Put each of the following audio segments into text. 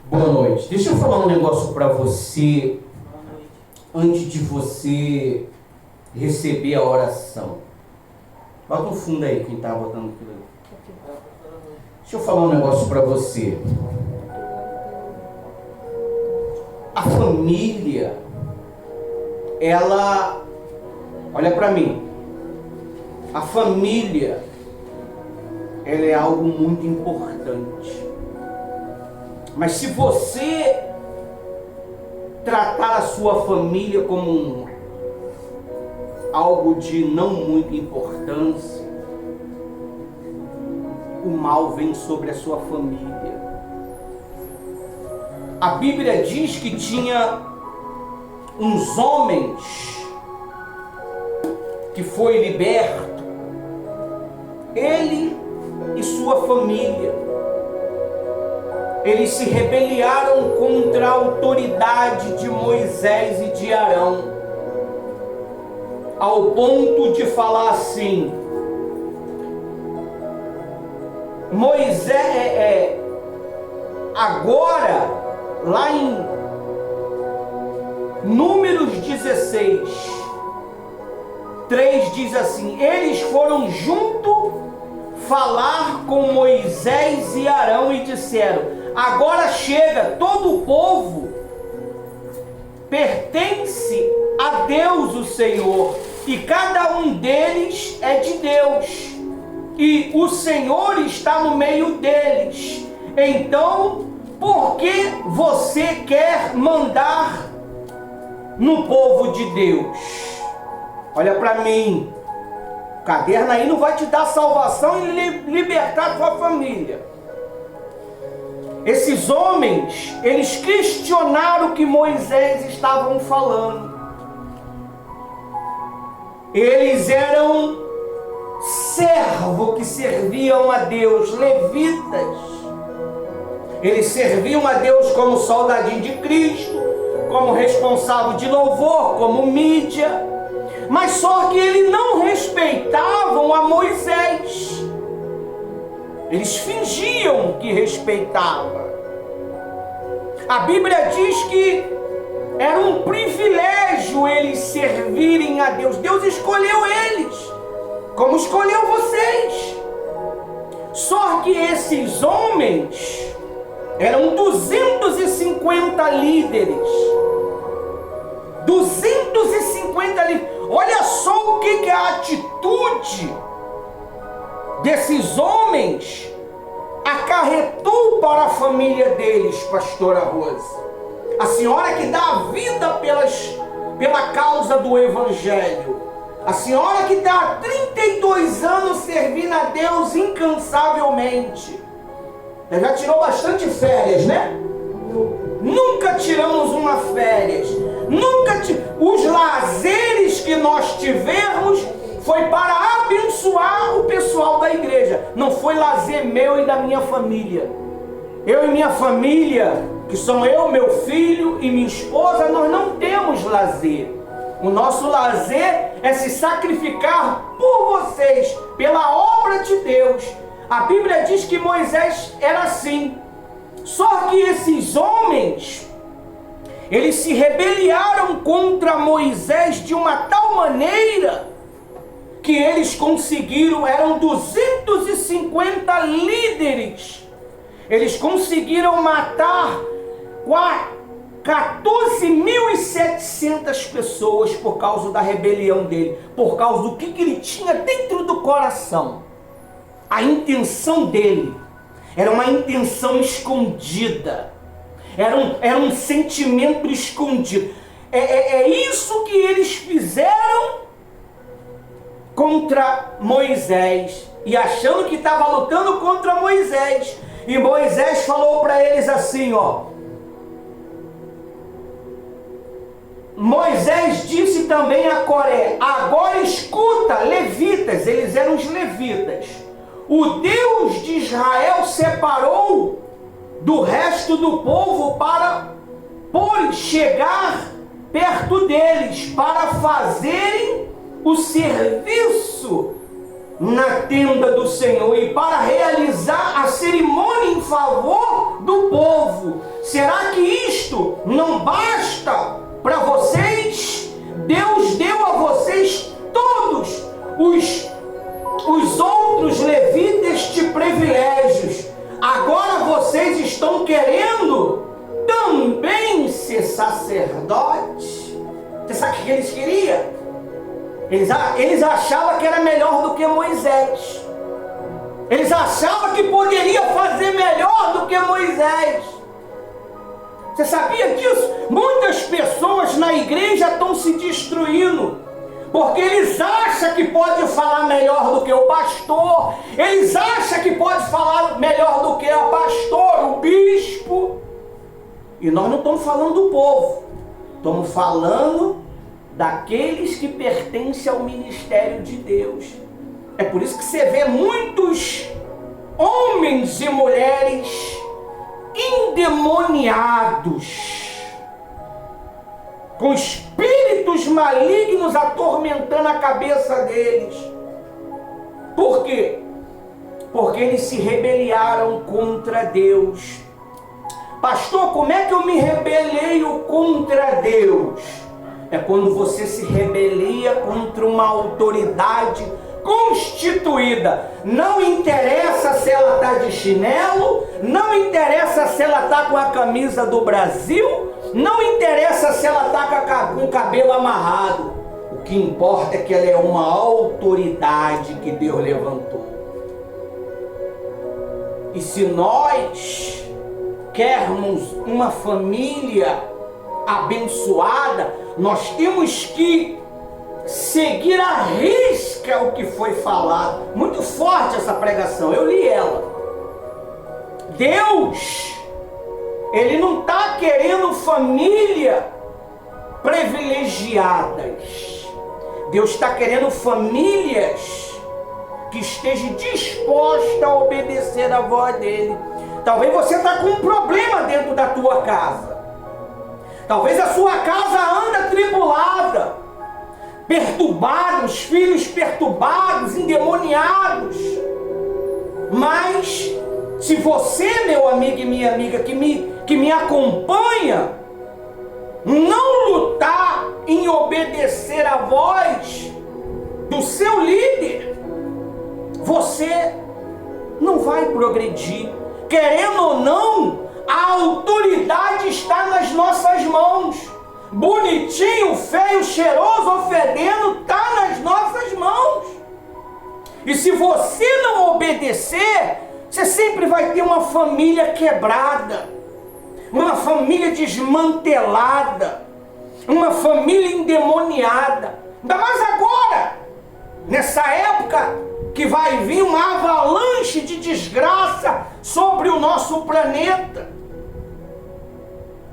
Boa noite. Deixa eu falar um negócio para você antes de você receber a oração. Bota no fundo aí, quem tá botando aquilo aí. Deixa eu falar um negócio para você. A família, ela, olha para mim, a família, ela é algo muito importante. Mas se você tratar a sua família como algo de não muita importância, o mal vem sobre a sua família. A Bíblia diz que tinha uns homens que foi liberto, ele e sua família. Eles se rebelaram contra a autoridade de Moisés e de Arão, ao ponto de falar assim: Moisés, agora, lá em Números 16, 3 diz assim: eles foram junto falar com Moisés e Arão e disseram: agora chega, todo o povo pertence a Deus o Senhor, e cada um deles é de Deus, e o Senhor está no meio deles. Então, por que você quer mandar no povo de Deus? Olha para mim, o caderno aí não vai te dar salvação e libertar a sua família. Esses homens, eles questionaram o que Moisés estavam falando. Eles eram servos que serviam a Deus, levitas. Eles serviam a Deus como soldadinho de Cristo, como responsável de louvor, como mídia. Mas só que eles não respeitavam a Moisés. Eles fingiam que respeitavam. A Bíblia diz que era um privilégio eles servirem a Deus. Deus escolheu eles, como escolheu vocês. Só que esses homens eram 250 líderes. 250 líderes. Olha só o que é a atitude desses homens acarretou para a família deles, pastora Rose. A senhora que dá a vida pela causa do Evangelho. A senhora que está há 32 anos servindo a Deus incansavelmente. Já tirou bastante férias, né? Nunca tiramos uma férias. Os lazeres que nós tivemos foi para abençoar o pessoal da igreja. Não foi lazer meu e da minha família. Eu e minha família, que são eu, meu filho e minha esposa, nós não temos lazer. O nosso lazer é se sacrificar por vocês, pela obra de Deus. A Bíblia diz que Moisés era assim. Só que esses homens, eles se rebelaram contra Moisés de uma tal maneira que eles conseguiram, eram 250 líderes, eles conseguiram matar 14.700 pessoas por causa da rebelião dele, por causa do que ele tinha dentro do coração. A intenção dele era uma intenção escondida, era um sentimento escondido. É isso que eles fizeram contra Moisés, e achando que estava lutando contra Moisés. E Moisés falou para eles assim, ó. Moisés disse também a Coré: agora escuta, levitas, eles eram os levitas. O Deus de Israel separou do resto do povo para chegar perto deles, para fazerem o serviço na tenda do Senhor e para realizar a cerimônia em favor do povo. Será que isto não basta para vocês? Deus deu a vocês todos os outros levitas de privilégios. Agora vocês estão querendo também ser sacerdotes? Você sabe o que eles queriam? Eles achavam que era melhor do que Moisés. Eles achavam que poderia fazer melhor do que Moisés. Você sabia disso? Muitas pessoas na igreja estão se destruindo, porque eles acham que pode falar melhor do que o pastor. Eles acham que pode falar melhor do que o pastor, o bispo. E nós não estamos falando do povo. Estamos falando daqueles que pertencem ao ministério de Deus. É por isso que você vê muitos homens e mulheres endemoniados, com espíritos malignos atormentando a cabeça deles. Por quê? Porque eles se rebelaram contra Deus. Pastor, como é que eu me rebelei contra Deus? É quando você se rebelia contra uma autoridade constituída. Não interessa se ela está de chinelo, não interessa se ela está com a camisa do Brasil, não interessa se ela está com o cabelo amarrado. O que importa é que ela é uma autoridade que Deus levantou. E se nós queremos uma família abençoada, nós temos que seguir à risca o que foi falado. Muito forte essa pregação, eu li ela. Deus, Ele não está querendo família privilegiadas. Deus está querendo famílias que estejam dispostas a obedecer a voz dEle. Talvez você está com um problema dentro da tua casa. Talvez a sua casa anda atribulada, perturbada, os filhos perturbados, endemoniados. Mas se você, meu amigo e minha amiga, que me acompanha, não lutar em obedecer a voz do seu líder, você não vai progredir. Querendo ou não, a autoridade está nas nossas mãos. Bonitinho, feio, cheiroso ou fedendo, está nas nossas mãos. E se você não obedecer, você sempre vai ter uma família quebrada, uma família desmantelada, uma família endemoniada. Ainda mais agora, nessa época que vai vir uma avalanche de desgraça sobre o nosso planeta.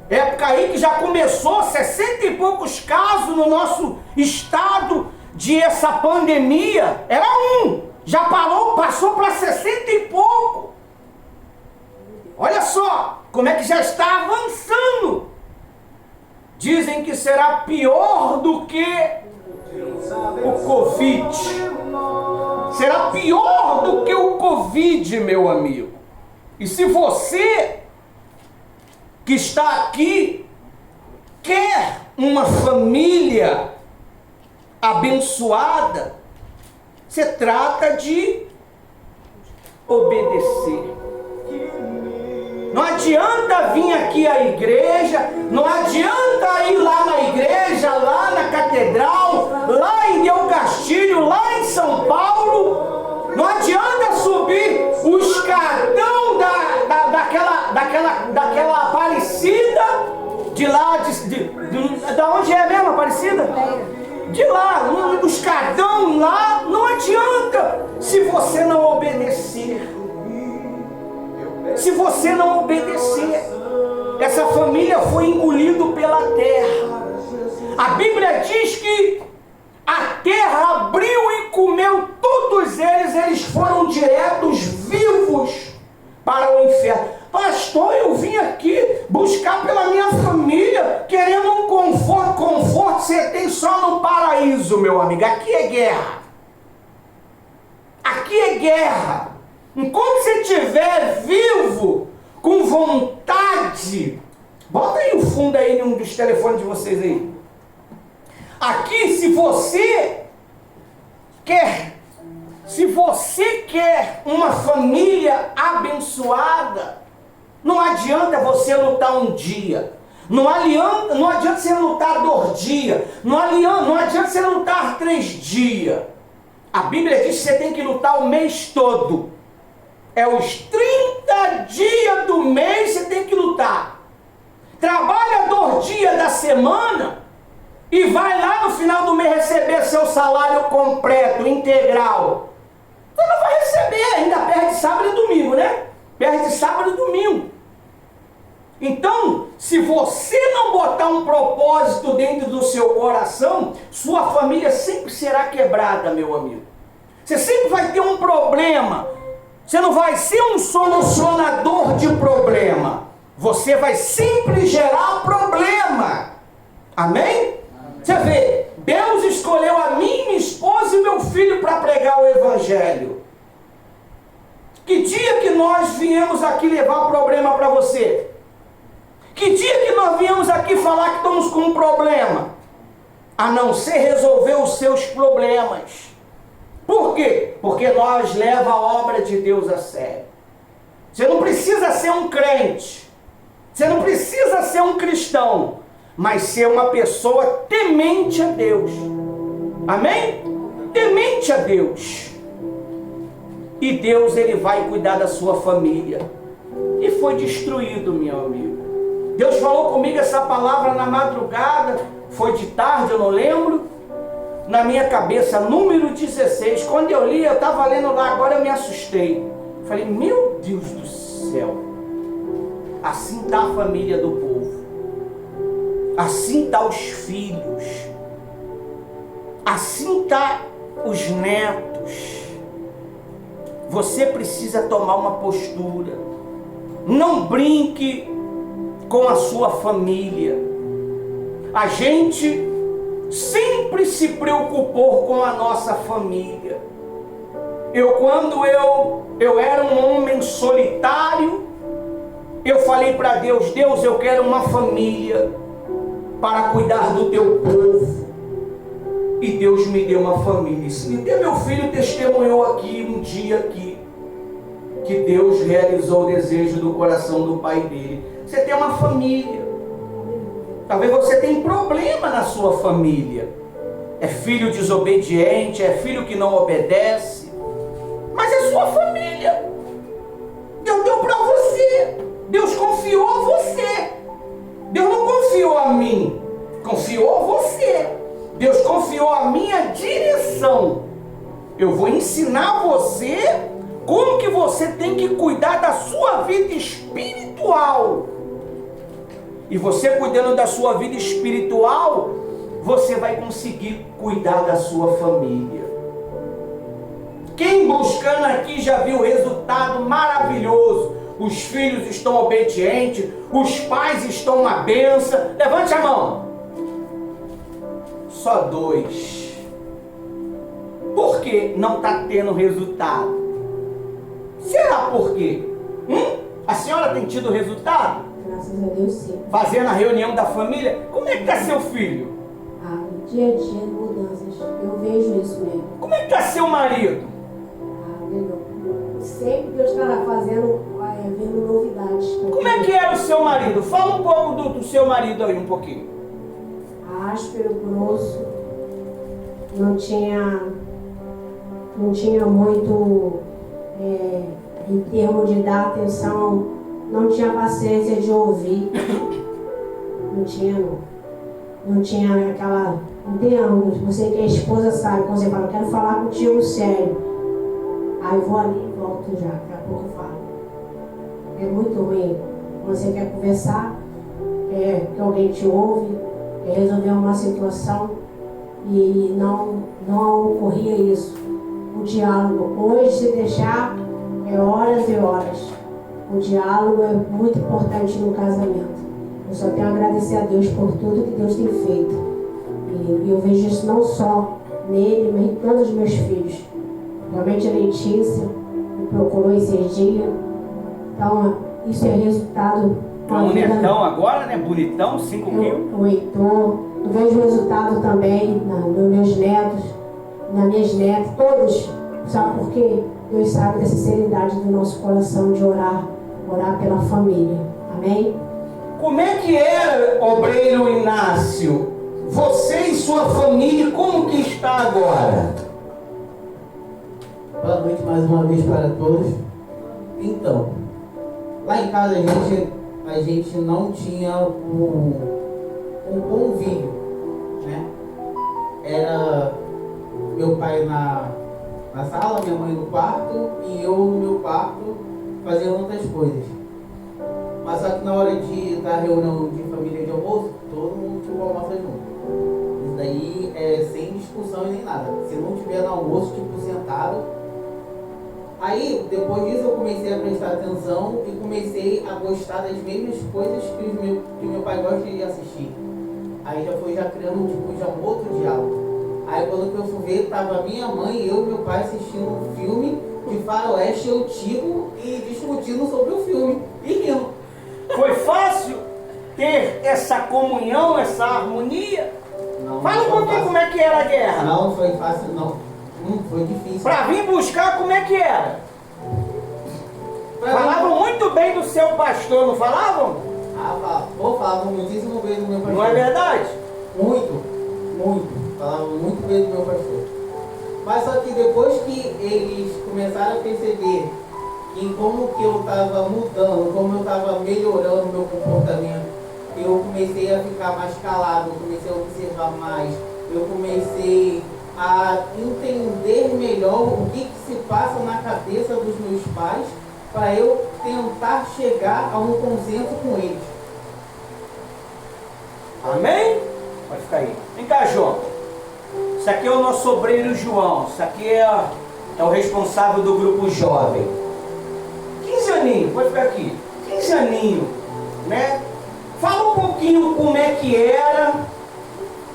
Época aí que já começou 60 e poucos casos no nosso estado de essa pandemia. Era já passou para 60 e pouco. Olha só como é que já está avançando. Dizem que será pior do que o Covid. Será pior do que o Covid, meu amigo. E se você que está aqui quer uma família abençoada, se trata de obedecer. Não adianta vir aqui à igreja, não adianta ir lá na igreja, lá na catedral, lá em Del Castilho, lá em São Paulo. Não adianta subir o escadão daquela Aparecida, de lá, da onde é mesmo Aparecida? De lá, no escadão lá, não adianta se você não obedecer. Se você não obedecer, essa família foi engolida pela terra. A Bíblia diz que a terra abriu e comeu todos eles foram diretos vivos para o inferno. Pastor, eu vim aqui buscar pela minha família, querendo um conforto. Conforto você tem só no paraíso, meu amigo. Aqui é guerra. Aqui é guerra. Enquanto você estiver vivo, com vontade. Bota aí o fundo aí em um dos telefones de vocês aí. Aqui, se você quer uma família abençoada, não adianta você lutar um dia. Não adianta você lutar 2 dias. Não adianta você lutar 3 dias. A Bíblia diz que você tem que lutar o mês todo. É os 30 dias do mês você tem que lutar. Trabalha 2 dias da semana e vai lá no final do mês receber seu salário completo, integral. Você não vai receber, ainda perde sábado e domingo, né? Perde sábado e domingo. Então, se você não botar um propósito dentro do seu coração, sua família sempre será quebrada, meu amigo. Você sempre vai ter um problema. Você não vai ser um solucionador de problema. Você vai sempre gerar problema. Amém? Você vê, Deus escolheu a mim, minha esposa e meu filho para pregar o Evangelho. Que dia que nós viemos aqui levar problema para você? Que dia que nós viemos aqui falar que estamos com um problema? A não ser resolver os seus problemas. Por quê? Porque nós levamos a obra de Deus a sério. Você não precisa ser um crente. Você não precisa ser um cristão. Mas ser uma pessoa temente a Deus. Amém? Temente a Deus. E Deus, Ele vai cuidar da sua família. E foi destruído, meu amigo. Deus falou comigo essa palavra na madrugada. Foi de tarde, eu não lembro. Na minha cabeça, número 16. Quando eu li, eu estava lendo lá, agora eu me assustei. Falei, meu Deus do céu. Assim está a família do povo. Assim está os filhos. Assim está os netos. Você precisa tomar uma postura. Não brinque com a sua família. A gente sempre se preocupou com a nossa família. Quando eu era um homem solitário, eu falei para Deus, Deus, eu quero uma família para cuidar do teu povo. E Deus me deu uma família. E até meu filho testemunhou aqui, um dia aqui, que Deus realizou o desejo do coração do pai dele. Você tem uma família. Talvez você tenha problema na sua família. É filho desobediente, é filho que não obedece. Mas é sua família. Deus deu para você. Deus confiou a você. Deus não confiou a mim. Confiou a você. Deus confiou a minha direção. Eu vou ensinar você como que você tem que cuidar da sua vida espiritual. E você cuidando da sua vida espiritual, você vai conseguir cuidar da sua família. Quem buscando aqui já viu o resultado maravilhoso. Os filhos estão obedientes, os pais estão uma bênção. Levante a mão. Só 2. Por que não está tendo resultado? Será por quê? A senhora tem tido resultado? Graças a Deus, sim. Fazendo a reunião da família? Como é que está seu filho? Dia a dia, mudanças. Eu vejo isso mesmo. Como é que está seu marido? Legal. Sempre Deus está fazendo, vendo novidades. Como é que era o seu marido? Fala um pouco do seu marido aí, um pouquinho. Áspero, grosso. Não tinha muito, em termos de dar atenção, não tinha paciência de ouvir. Não tinha, não. Não tinha aquela... Entendo, você que é esposa sabe, quando você fala, quero falar contigo sério. Aí eu vou ali e volto já, daqui a pouco eu falo. É muito ruim. Quando você quer conversar, que alguém te ouve, resolver uma situação e não ocorria isso. O diálogo, hoje se deixar, é horas e horas. O diálogo é muito importante no casamento. Eu só tenho a agradecer a Deus por tudo que Deus tem feito. E eu vejo isso não só nele, mas em todos os meus filhos. Realmente a Letícia me procurou esses dias. Então, isso é resultado É um netão agora, né? Bonitão, 5 quilos. O Heitor, eu vejo resultado também nos meus netos, nas minhas netas, todos. Sabe por quê? Deus sabe da sinceridade do nosso coração de orar pela família. Amém? Como é que era, obreiro Inácio? Você e sua família, como que está agora? Boa noite mais uma vez para todos. Então, lá em casa a gente não tinha um convívio, né? Era meu pai na sala, minha mãe no quarto e eu no meu quarto fazendo outras coisas. Mas só que na hora da reunião de família de almoço, todo mundo tipo almoça junto. Isso daí é sem discussão e nem nada. Se não tiver no almoço, tipo sentado. Aí, depois disso, eu comecei a prestar atenção e comecei a gostar das mesmas coisas que meu pai gosta de assistir. Aí já criando tipo já um outro diálogo. Aí quando eu fui ver, tava minha mãe, eu e meu pai assistindo um filme de faroeste antigo e discutindo sobre o filme e rindo. Foi fácil ter essa comunhão, essa harmonia? Não, Fala um foi pouquinho fácil. como é que era a guerra. Não foi fácil, não. Foi difícil. Pra vir buscar, como é que era? Falavam muito bem do seu pastor, não falavam? Falavam muitíssimo bem do meu pastor. Não é verdade? Muito. Falavam muito bem do meu pastor. Mas só que depois que eles começaram a perceber em como que eu estava mudando, como eu estava melhorando meu comportamento, eu comecei a ficar mais calado, eu comecei a observar mais, eu comecei a entender melhor o que se passa na cabeça dos meus pais para eu tentar chegar a um consenso com eles. Amém? Pode ficar aí. Vem cá, João. Isso aqui é o nosso obreiro João. Isso aqui é o responsável do grupo jovem. 15 aninhos, pode ficar aqui. 15 aninhos, né? Fala um pouquinho como é que era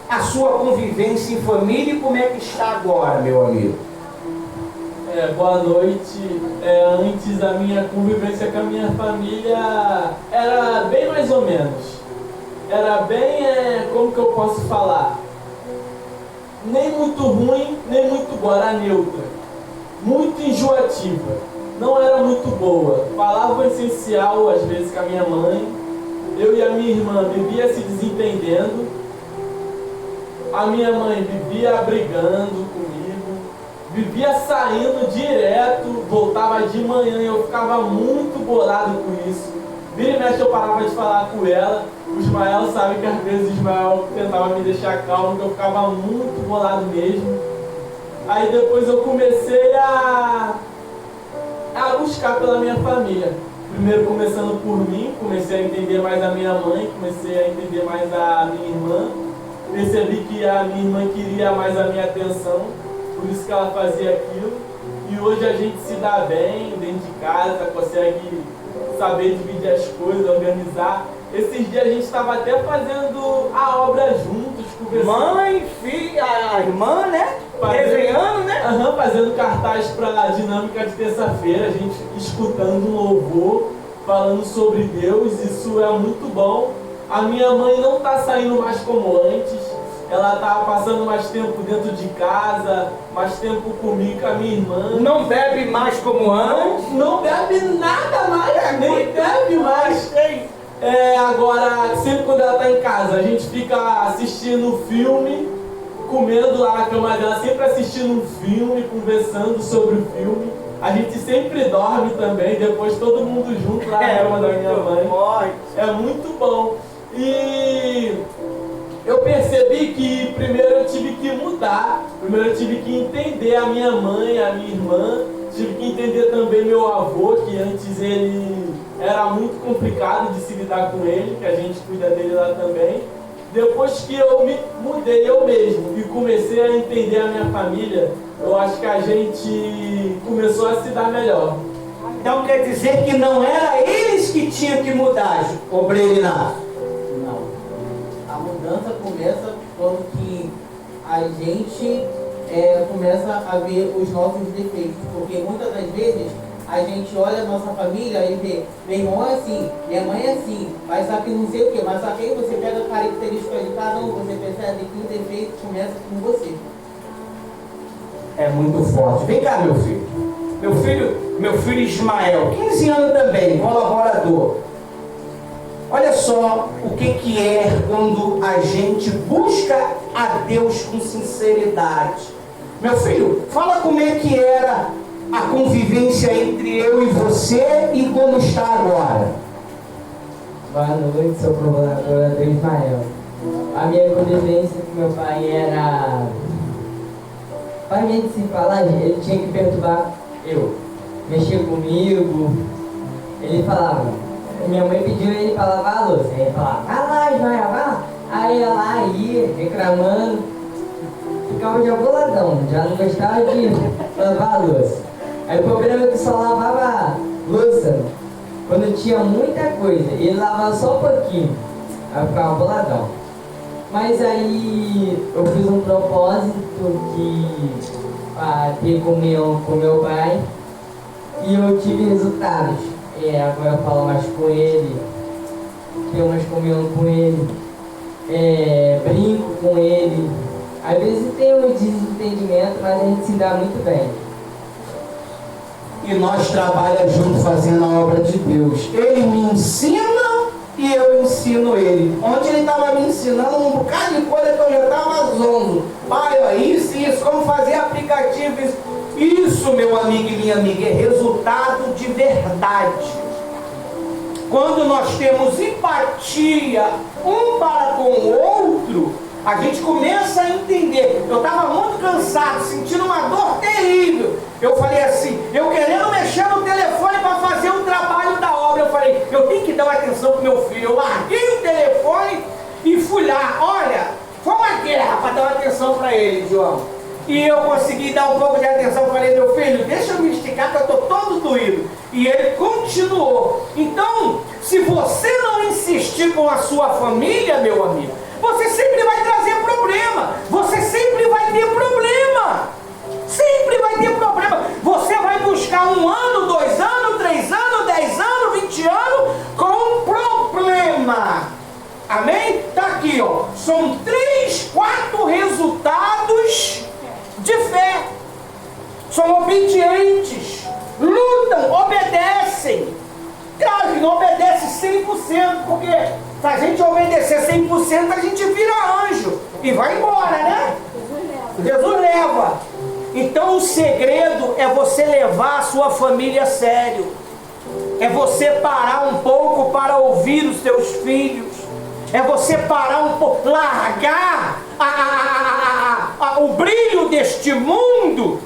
a sua convivência em família e como é que está agora, meu amigo. Boa noite. Antes a minha convivência com a minha família era bem mais ou menos. Era bem, como que eu posso falar? Nem muito ruim, nem muito boa, era neutra. Muito enjoativa. Não era muito boa. Falava o essencial às vezes com a minha mãe. Eu e a minha irmã vivia se desentendendo. A minha mãe vivia brigando comigo, vivia saindo direto, voltava de manhã e eu ficava muito bolado com isso. Vira e mexe eu parava de falar com ela. O Ismael sabe que às vezes o Ismael tentava me deixar calmo, que eu ficava muito bolado mesmo. Aí depois eu comecei a buscar pela minha família. Primeiro começando por mim, comecei a entender mais a minha mãe, comecei a entender mais a minha irmã. Percebi que a minha irmã queria mais a minha atenção, por isso que ela fazia aquilo. E hoje a gente se dá bem dentro de casa, consegue saber dividir as coisas, organizar. Esses dias a gente estava até fazendo a obra juntos, conversando. Mãe, filha, a irmã, né? Resenhando, né? Fazendo cartaz para a dinâmica de terça-feira, a gente escutando um louvor, falando sobre Deus, isso é muito bom. A minha mãe não está saindo mais como antes, ela está passando mais tempo dentro de casa, mais tempo comigo, com a minha irmã. Não bebe mais como antes. Não bebe nada mais, nem bebe mais. Agora, sempre quando ela está em casa, a gente fica assistindo filme, comendo lá na cama dela, sempre assistindo um filme, conversando sobre o filme. A gente sempre dorme também, depois todo mundo junto lá na cama da minha mãe. É muito bom. E eu percebi que primeiro eu tive que mudar, primeiro eu tive que entender a minha mãe, a minha irmã, tive que entender também meu avô, que antes ele era muito complicado de se lidar com ele, que a gente cuida dele lá também. Depois que eu me mudei eu mesmo e comecei a entender a minha família, eu acho que a gente começou a se dar melhor. Então quer dizer que não era eles que tinham que mudar, obreiro Inácio? Não. A mudança começa quando que a gente começa a ver os nossos defeitos. Porque muitas das vezes a gente olha a nossa família e vê, meu irmão é assim, minha mãe é assim, mas só que não sei o que, mas só que aí você pega a característica de cada um, você percebe que o defeito começa com você. É muito forte. Vem cá, meu filho. Meu filho Ismael, 15 anos também, colaborador. Olha só o que é quando a gente busca a Deus com sinceridade. Meu filho, fala como é que era a convivência entre eu e você e como está agora. Boa noite, sou colaboradora do Ismael. A minha convivência com meu pai era... Para a gente se falar, ele tinha que perturbar eu. Mexer comigo. Ele falava... Minha mãe pediu ele para lavar a louça. Aí ele falava, vai lá, Ismael, vai lá. Aí ela ia, reclamando. Ficava já boladão, já não gostava de lavar a louça. Aí o problema é que só lavava louça quando tinha muita coisa. Ele lavava só um pouquinho. Aí ficava boladão. Mas aí eu fiz um propósito para ter comunhão com meu pai. E eu tive resultados. Agora eu falo mais com ele, tenho mais comunhão com ele, brinco com ele. Às vezes tem um desentendimento, mas a gente se dá muito bem. E nós trabalhamos juntos fazendo a obra de Deus. Ele me ensina e eu ensino ele. Ontem ele estava me ensinando um bocado de coisa que eu já estava zonzo. Pai, ó, isso, como fazer aplicativo, isso. Isso, meu amigo e minha amiga, é resultado de verdade. Quando nós temos empatia um para com o outro, a gente começa a entender. Eu estava muito cansado, sentindo uma dor terrível. Eu falei assim, eu querendo mexer no telefone para fazer o trabalho da obra. Eu falei, eu tenho que dar uma atenção para o meu filho. Eu larguei o telefone e fui lá. Olha, foi uma guerra para dar uma atenção para ele, João. E eu consegui dar um pouco de atenção. Eu falei, meu filho, deixa eu me esticar que eu estou todo doído. E ele continuou. Então, se você não insistir com a sua família, meu amigo, você sempre vai trazer problema. Você sempre vai ter problema. Sempre vai ter problema. Você vai buscar 1 ano, 2 anos, 3 anos, 10 anos, 20 anos com problema. Amém? Está aqui, ó. São 3, 4 resultados de fé. São obedientes, lutam, obedecem. Claro que não obedece 100%, porque se a gente obedecer 100%, a gente vira anjo e vai embora, né? Jesus leva. Então o segredo é você levar a sua família a sério. É você parar um pouco para ouvir os seus filhos. É você parar um pouco, largar o brilho deste mundo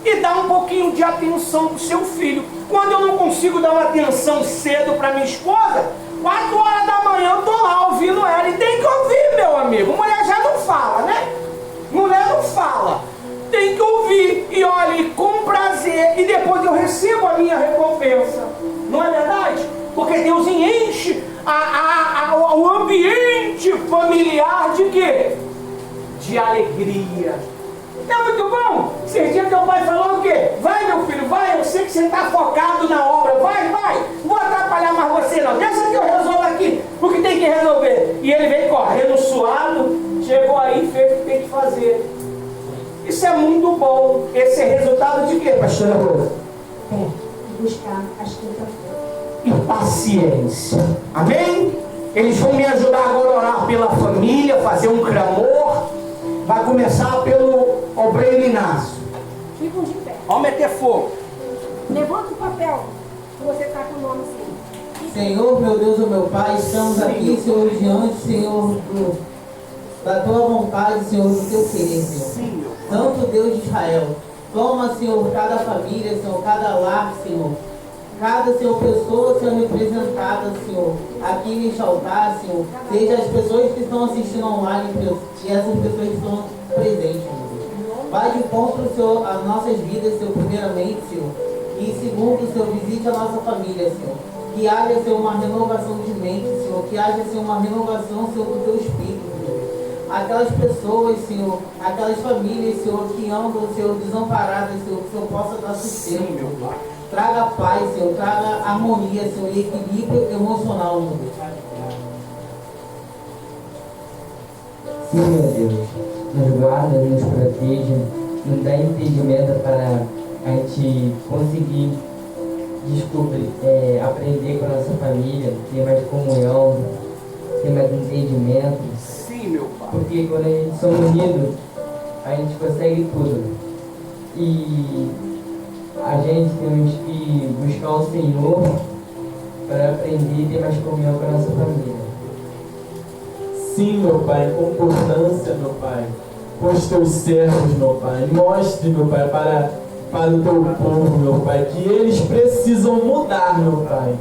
e dar um pouquinho de atenção para o seu filho. Quando eu não consigo dar uma atenção cedo para minha esposa, 4 horas da manhã eu estou lá ouvindo ela. E tem que ouvir, meu amigo. Mulher já não fala, né? Mulher não fala. Tem que ouvir. E olha, com prazer. E depois eu recebo a minha recompensa. Não é verdade? Porque Deus enche o ambiente familiar de quê? De alegria. É muito bom. Esses dias teu pai falou o quê? Vai, meu filho, vai, eu sei que você está focado na obra, vai, não vou atrapalhar mais você não, deixa que eu resolvo aqui o que tem que resolver. E ele veio correndo suado, chegou aí e fez o que tem que fazer. Isso é muito bom. Esse é resultado de quê, pastora Rosa? Buscar as quinta-feiras. E paciência. Amém? Eles vão me ajudar agora a orar pela família, fazer um clamor. Vai começar pelo obreiro Inácio. Ficam de pé. Vamos meter fogo. Levanta o papel que você está com o nome assim. Senhor, meu Deus e meu Pai, estamos aqui, Senhor, diante, Senhor, da Tua vontade, Senhor, do Teu querer, Senhor. Santo Deus de Israel, toma, Senhor, cada família, Senhor, cada lar, Senhor. Cada, Senhor, pessoa, Senhor, representada, Senhor, aqui neste altar, Senhor, seja as pessoas que estão assistindo online, Deus, e essas pessoas que estão presentes, Senhor. Vai de encontro, Senhor, às nossas vidas, Senhor, primeiramente, Senhor, e segundo, Senhor, visite a nossa família, Senhor. Que haja, Senhor, uma renovação de mente, Senhor, que haja, Senhor, uma renovação, Senhor, do Teu Espírito, Senhor. Aquelas pessoas, Senhor, aquelas famílias, Senhor, que andam, Senhor, desamparadas, Senhor, que o Senhor possa dar sustento, meu Pai. traga paz, Senhor, traga harmonia, Senhor, e equilíbrio emocional, meu Deus. Sim, meu Deus, nos guarda, nos proteja, nos dá entendimento para a gente conseguir descobrir, aprender com a nossa família, ter mais comunhão, ter mais entendimento. Sim, meu Pai. Porque quando a gente somos unidos, a gente consegue tudo. E a gente temos que buscar o Senhor para aprender e ter mais comunhão com a nossa família. Sim, meu Pai, concordância, meu Pai, com os teus servos, meu Pai. Mostre, meu Pai, para o teu povo, meu Pai, que eles precisam mudar, meu Pai,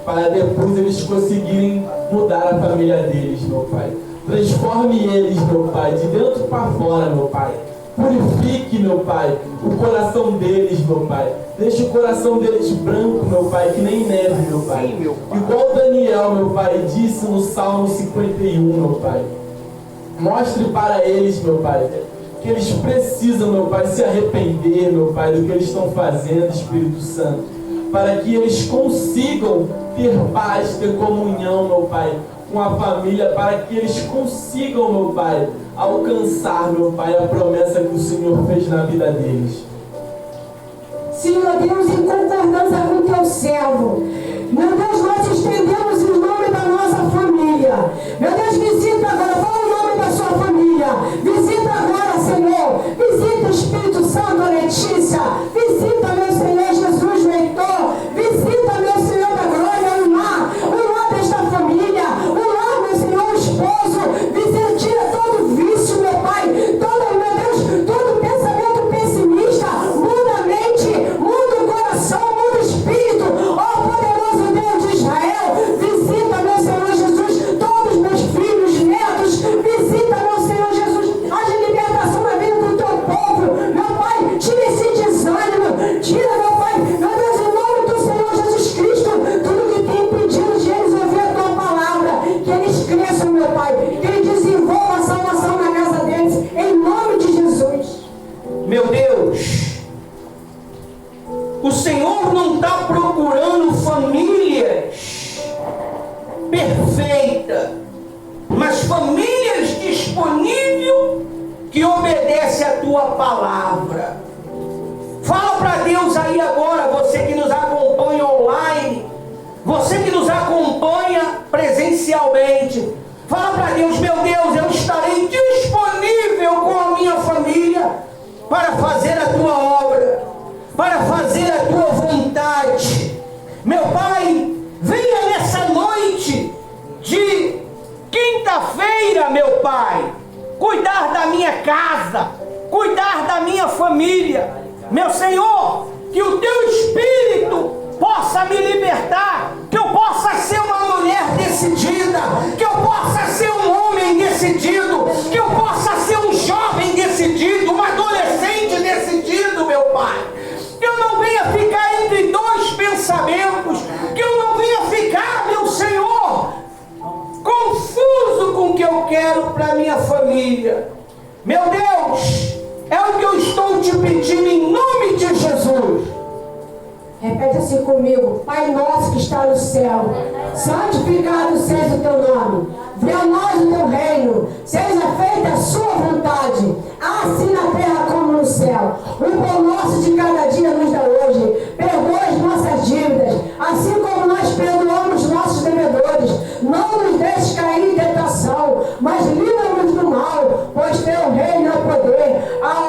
para depois eles conseguirem mudar a família deles, meu Pai. Transforme eles, meu Pai, de dentro para fora, meu Pai. Purifique, meu Pai, o coração deles, meu Pai. Deixe o coração deles branco, meu Pai, que nem neve, meu Pai. Sim, meu Pai. Igual Daniel, meu Pai, disse no Salmo 51, meu Pai. Mostre para eles, meu Pai, que eles precisam, meu Pai, se arrepender, meu Pai, do que eles estão fazendo, Espírito Santo. Para que eles consigam ter paz, ter comunhão, meu Pai, com a família, para que eles consigam, meu Pai, alcançar, meu Pai, a promessa que o Senhor fez na vida deles. Senhor Deus, em concordância com o teu servo, meu Deus, nós estendemos o nome da nossa família. Meu Deus, visita agora, fala o nome da sua família. Visita agora, Senhor. Visita o Espírito Santo, a Letícia. Visita, meu Senhor Jesus, o Heitor. Visita, meu Senhor da glória, o lar desta família. O lar, meu Senhor, o esposo. Visita, tira todo vício, meu Pai. Todo, meu Deus, todo pensamento pessimista. Muda a mente, muda o coração, muda o espírito. Ó poderoso Deus de Israel, visita, meu Senhor Jesus, todos meus filhos, netos. Visita, meu Senhor Jesus, haja libertação na vida do teu povo. Meu Pai, tira esse desânimo. Tira, meu Pai, meu Deus, em nome do Senhor Jesus Cristo, tudo que tem impedido de eles ouvir a tua palavra. Que eles cresçam, meu Pai. Que eles desenvolvam a salvação na casa deles. Em nome de Jesus. Meu Deus, o Senhor não está procurando famílias perfeitas, mas famílias disponíveis que obedecem a tua palavra. Fala para Deus aí agora, você que nos acompanha online, você que nos acompanha presencialmente. Fala para Deus, meu Deus, eu estarei disponível com a minha família para fazer a tua obra, para fazer a tua vontade. Meu Pai, venha nessa noite de quinta-feira, meu Pai, cuidar da minha casa, cuidar da minha família. Meu Senhor, que o teu Espírito possa me libertar, que eu possa ser uma mulher decidida, que eu possa ser um homem decidido, que eu possa ser um jovem decidido, um adolescente decidido, meu Pai. Que eu não venha ficar entre dois pensamentos, que eu não venha ficar, meu Senhor, confuso com o que eu quero para minha família. Meu Deus, é o que eu estou te pedindo em nome de Jesus. Repete assim comigo. Pai nosso que está no céu, santificado seja o teu nome. Venha a nós o teu reino. Seja feita a sua vontade, assim na terra como no céu. O pão nosso de cada dia nos dá hoje. Perdoa as nossas dívidas, assim como nós perdoamos nossos devedores. Não nos deixes cair em tentação, mas livra-nos do mal, pois teu reino é o poder, a